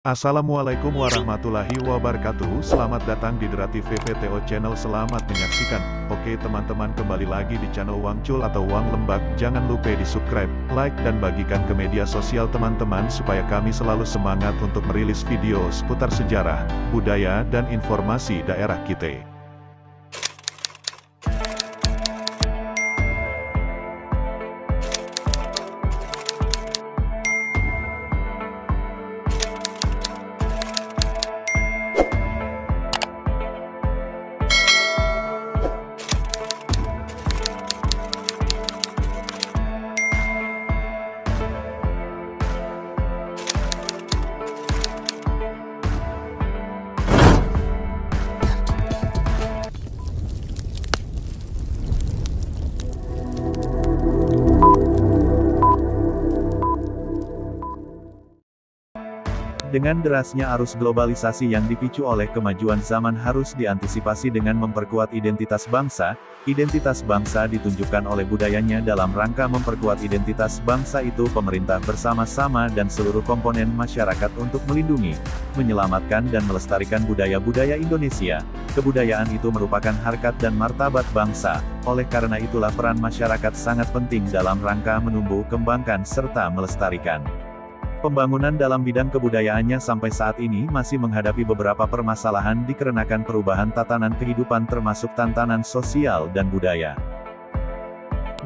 Assalamualaikum warahmatullahi wabarakatuh. Selamat datang di Drati VVTO Channel. Selamat menyaksikan. Oke teman-teman, kembali lagi di channel Wangcul atau Wang Lembak. Jangan lupa di subscribe, like dan bagikan ke media sosial teman-teman supaya kami selalu semangat untuk merilis video seputar sejarah, budaya dan informasi daerah kita. Dengan derasnya arus globalisasi yang dipicu oleh kemajuan zaman harus diantisipasi dengan memperkuat identitas bangsa. Identitas bangsa ditunjukkan oleh budayanya. Dalam rangka memperkuat identitas bangsa itu, pemerintah bersama-sama dan seluruh komponen masyarakat untuk melindungi, menyelamatkan dan melestarikan budaya-budaya Indonesia. Kebudayaan itu merupakan harkat dan martabat bangsa. Oleh karena itulah peran masyarakat sangat penting dalam rangka menumbuh kembangkan serta melestarikan. Pembangunan dalam bidang kebudayaannya sampai saat ini masih menghadapi beberapa permasalahan dikarenakan perubahan tatanan kehidupan termasuk tantangan sosial dan budaya.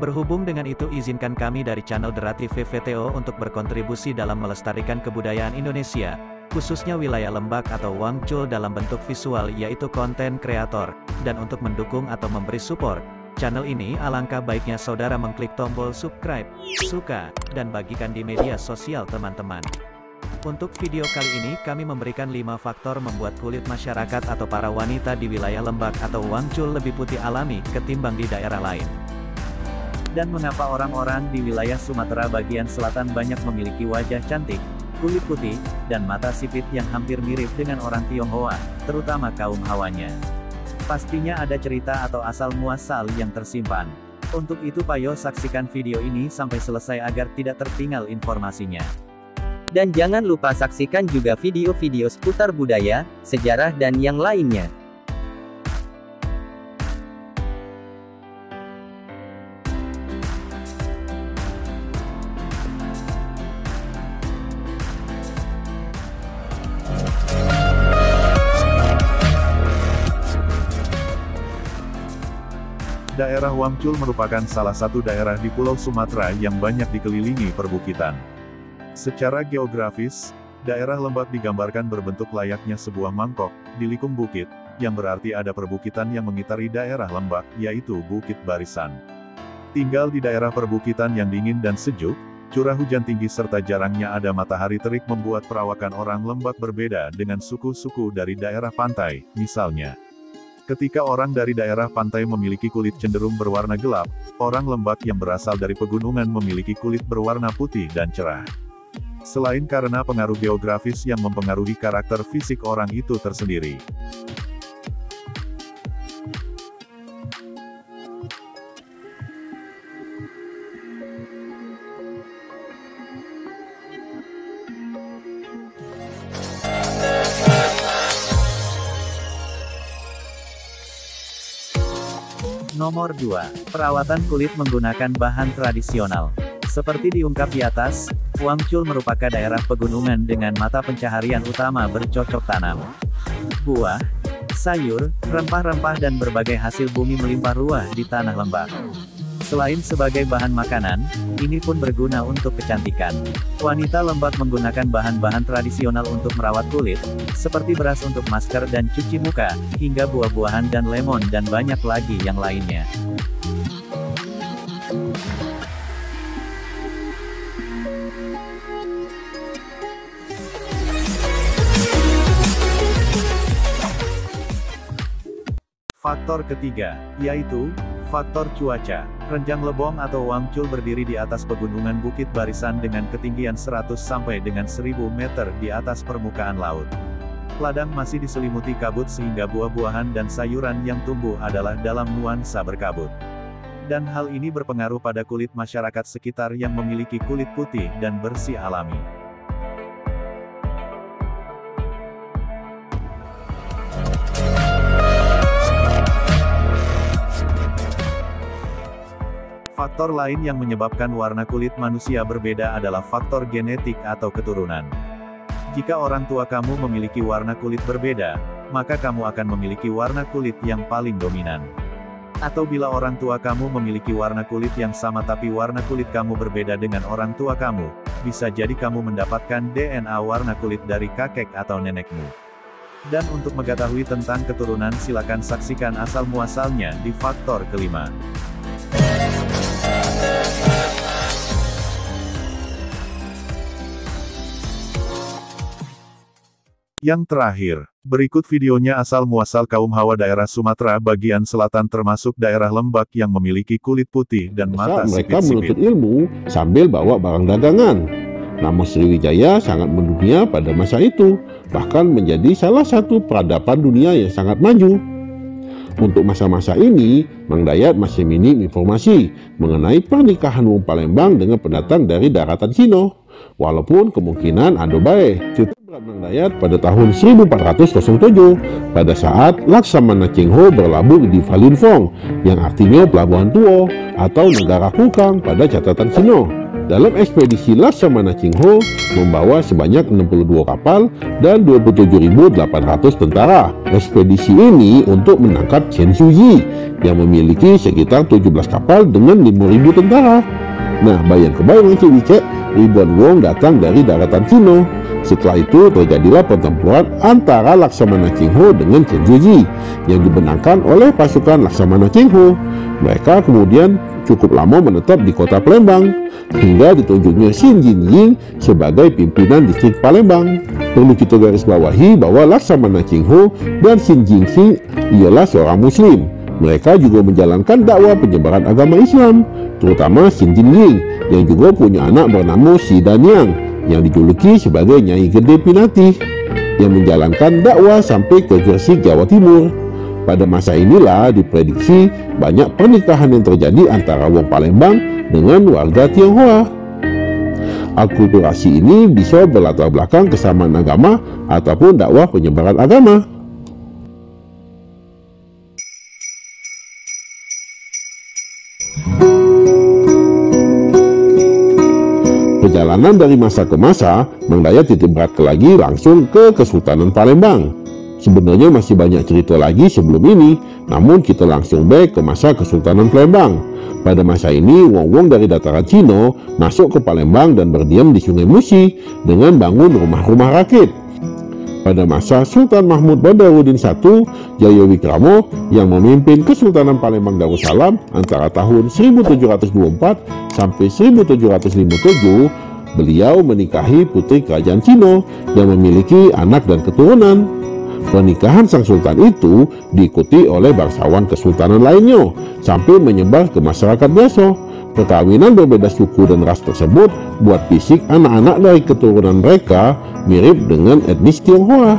Berhubung dengan itu, izinkan kami dari channel Drati VVTO untuk berkontribusi dalam melestarikan kebudayaan Indonesia, khususnya wilayah Lembak atau Wangcul dalam bentuk visual yaitu konten kreator, dan untuk mendukung atau memberi support channel ini, alangkah baiknya saudara mengklik tombol subscribe, suka, dan bagikan di media sosial teman-teman. Untuk video kali ini kami memberikan 5 faktor membuat kulit masyarakat atau para wanita di wilayah Lembak atau Wangcul lebih putih alami ketimbang di daerah lain. Dan mengapa orang-orang di wilayah Sumatera bagian selatan banyak memiliki wajah cantik, kulit putih, dan mata sipit yang hampir mirip dengan orang Tionghoa, terutama kaum Hawanya. Pastinya ada cerita atau asal-muasal yang tersimpan. Untuk itu payo saksikan video ini sampai selesai agar tidak tertinggal informasinya. Dan jangan lupa saksikan juga video-video seputar budaya, sejarah dan yang lainnya. Daerah Wangcul merupakan salah satu daerah di Pulau Sumatera yang banyak dikelilingi perbukitan. Secara geografis, daerah Lembak digambarkan berbentuk layaknya sebuah mangkok, dilikung bukit, yang berarti ada perbukitan yang mengitari daerah Lembak, yaitu Bukit Barisan. Tinggal di daerah perbukitan yang dingin dan sejuk, curah hujan tinggi serta jarangnya ada matahari terik membuat perawakan orang Lembak berbeda dengan suku-suku dari daerah pantai, misalnya. Ketika orang dari daerah pantai memiliki kulit cenderung berwarna gelap, orang Lembak yang berasal dari pegunungan memiliki kulit berwarna putih dan cerah. Selain karena pengaruh geografis yang mempengaruhi karakter fisik orang itu tersendiri. Nomor 2. Perawatan kulit menggunakan bahan tradisional. Seperti diungkap di atas, Wangcul merupakan daerah pegunungan dengan mata pencaharian utama bercocok tanam. Buah, sayur, rempah-rempah dan berbagai hasil bumi melimpah ruah di tanah Lembak. Selain sebagai bahan makanan, ini pun berguna untuk kecantikan. Wanita Lembak menggunakan bahan-bahan tradisional untuk merawat kulit, seperti beras untuk masker dan cuci muka, hingga buah-buahan dan lemon dan banyak lagi yang lainnya. Faktor ketiga, yaitu faktor cuaca. Renjang Lebong atau Wangcul berdiri di atas pegunungan Bukit Barisan dengan ketinggian 100 sampai dengan 1000 meter di atas permukaan laut. Ladang masih diselimuti kabut sehingga buah-buahan dan sayuran yang tumbuh adalah dalam nuansa berkabut. Dan hal ini berpengaruh pada kulit masyarakat sekitar yang memiliki kulit putih dan bersih alami. Faktor lain yang menyebabkan warna kulit manusia berbeda adalah faktor genetik atau keturunan. Jika orang tua kamu memiliki warna kulit berbeda, maka kamu akan memiliki warna kulit yang paling dominan. Atau bila orang tua kamu memiliki warna kulit yang sama tapi warna kulit kamu berbeda dengan orang tua kamu, bisa jadi kamu mendapatkan DNA warna kulit dari kakek atau nenekmu. Dan untuk mengetahui tentang keturunan silakan saksikan asal-muasalnya di faktor kelima. Yang terakhir, berikut videonya asal-muasal kaum Hawa daerah Sumatera bagian selatan termasuk daerah Lembak yang memiliki kulit putih dan mata mereka sipit-sipit. menuntut ilmu sambil bawa barang dagangan. Namun Sriwijaya sangat mendunia pada masa itu, bahkan menjadi salah satu peradaban dunia yang sangat maju. Untuk masa-masa ini, Mang Dayat masih minim informasi mengenai pernikahan Wong Palembang dengan pendatang dari daratan Cina. Walaupun kemungkinan ada baik. Mang Dayat pada tahun 1407 pada saat Laksamana Cheng Ho berlabuh di Falun Gong yang artinya pelabuhan tua atau negara kukang pada catatan Cina. Dalam ekspedisi Laksamana Cheng Ho membawa sebanyak 62 kapal dan 27.800 tentara. Ekspedisi ini untuk menangkap Chen Shuji yang memiliki sekitar 17 kapal dengan 5.000 tentara. Nah, bayang-kebayang cek ribuan wong datang dari daratan Cina. Setelah itu terjadilah pertempuran antara Laksamana Cheng Ho dengan Chen Shuji yang dibenangkan oleh pasukan Laksamana Cheng Ho. Mereka kemudian cukup lama menetap di kota Palembang hingga ditunjuknya Xin Jinjing sebagai pimpinan distrik Palembang. Perlu kita garis bawahi bahwa Laksamana Cheng Ho dan Xin Jinjing ialah seorang Muslim. Mereka juga menjalankan dakwah penyebaran agama Islam, terutama Xin Jinjing yang juga punya anak bernama Si Danyang yang dijuluki sebagai Nyai Gede Pinatih yang menjalankan dakwah sampai ke Gresik, Jawa Timur. Pada masa inilah diprediksi banyak pernikahan yang terjadi antara Wong Palembang dengan warga Tionghoa. Akulturasi ini bisa berlatar belakang kesamaan agama ataupun dakwah penyebaran agama. Perjalanan dari masa ke masa, Mang Dayat titik berat lagi langsung ke Kesultanan Palembang. Sebenarnya masih banyak cerita lagi sebelum ini, namun kita langsung back ke masa Kesultanan Palembang. Pada masa ini, wong-wong dari dataran Cina masuk ke Palembang dan berdiam di Sungai Musi dengan bangun rumah-rumah rakit. Pada masa Sultan Mahmud Badarudin I Jayawikrama yang memimpin Kesultanan Palembang Darussalam antara tahun 1724 sampai 1757, beliau menikahi putri kerajaan Cina yang memiliki anak dan keturunan. Pernikahan sang sultan itu diikuti oleh bangsawan kesultanan lainnya sampai menyebar ke masyarakat biasa. Perkawinan berbeda suku dan ras tersebut buat fisik anak-anak dari keturunan mereka mirip dengan etnis Tionghoa.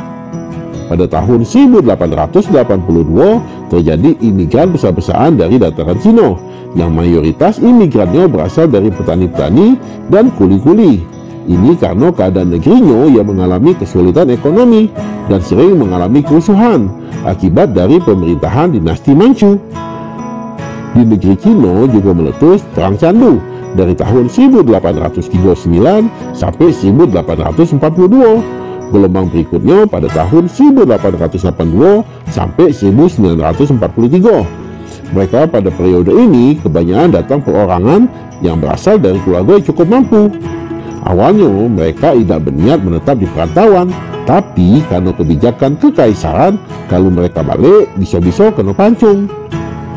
Pada tahun 1882 terjadi imigran besar-besaran dari dataran Cina yang mayoritas imigrannya berasal dari petani-petani dan kuli-kuli. Ini karena keadaan negerinya yang mengalami kesulitan ekonomi dan sering mengalami kerusuhan akibat dari pemerintahan dinasti Manchu. Di negeri Cina juga meletus Perang Candu dari tahun 1839 sampai 1842. Gelombang berikutnya pada tahun 1882 sampai 1943. Mereka pada periode ini kebanyakan datang perorangan yang berasal dari keluarga yang cukup mampu. Awalnya mereka tidak berniat menetap di perantauan, tapi karena kebijakan kekaisaran, kalau mereka balik bisa-bisa kena pancung.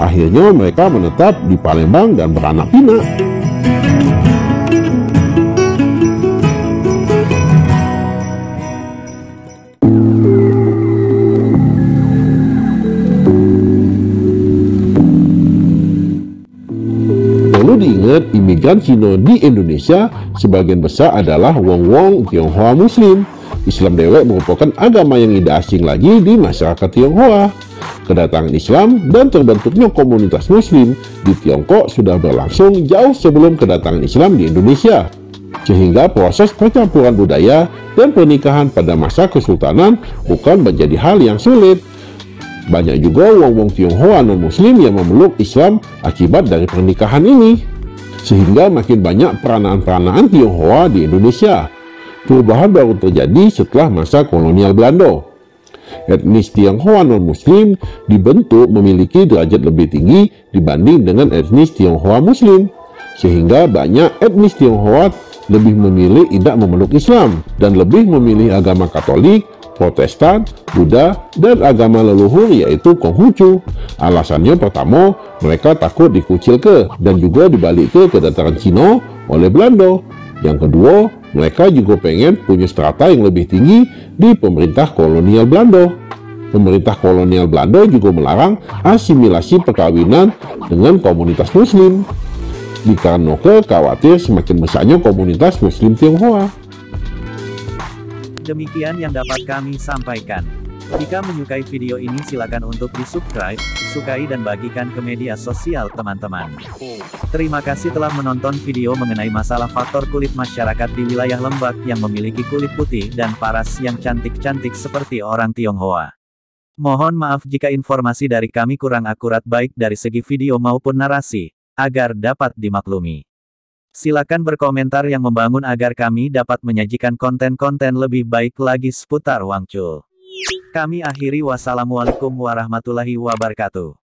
Akhirnya mereka menetap di Palembang dan beranak pinak. Diingat, imigran Cina di Indonesia sebagian besar adalah wong-wong Tionghoa Muslim. Islam dewek merupakan agama yang tidak asing lagi di masyarakat Tionghoa. Kedatangan Islam dan terbentuknya komunitas Muslim di Tiongkok sudah berlangsung jauh sebelum kedatangan Islam di Indonesia, sehingga proses percampuran budaya dan pernikahan pada masa Kesultanan bukan menjadi hal yang sulit. Banyak juga wong-wong Tionghoa non-Muslim yang memeluk Islam akibat dari pernikahan ini. sehingga makin banyak peranaan-peranaan Tionghoa di Indonesia. Perubahan baru terjadi setelah masa kolonial Belanda. Etnis Tionghoa non-Muslim dibentuk memiliki derajat lebih tinggi dibanding dengan etnis Tionghoa Muslim, sehingga banyak etnis Tionghoa lebih memilih tidak memeluk Islam dan lebih memilih agama Katolik, Protestan, Buddha, dan agama leluhur yaitu Konghucu. Alasannya pertama, mereka takut dikucilkan dan juga dibalik ke kedatangan Cina oleh Belanda. Yang kedua, mereka juga pengen punya strata yang lebih tinggi di pemerintah kolonial Belanda. Pemerintah kolonial Belanda juga melarang asimilasi perkawinan dengan komunitas Muslim, dikarenakan khawatir semakin besarnya komunitas Muslim Tionghoa. Demikian yang dapat kami sampaikan. Jika menyukai video ini silakan untuk di-subscribe, sukai dan bagikan ke media sosial teman-teman. Terima kasih telah menonton video mengenai masalah faktor kulit masyarakat di wilayah Lembak yang memiliki kulit putih dan paras yang cantik-cantik seperti orang Tionghoa. Mohon maaf jika informasi dari kami kurang akurat baik dari segi video maupun narasi, agar dapat dimaklumi. Silakan berkomentar yang membangun agar kami dapat menyajikan konten-konten lebih baik lagi seputar Wangchul. Kami akhiri, wassalamualaikum warahmatullahi wabarakatuh.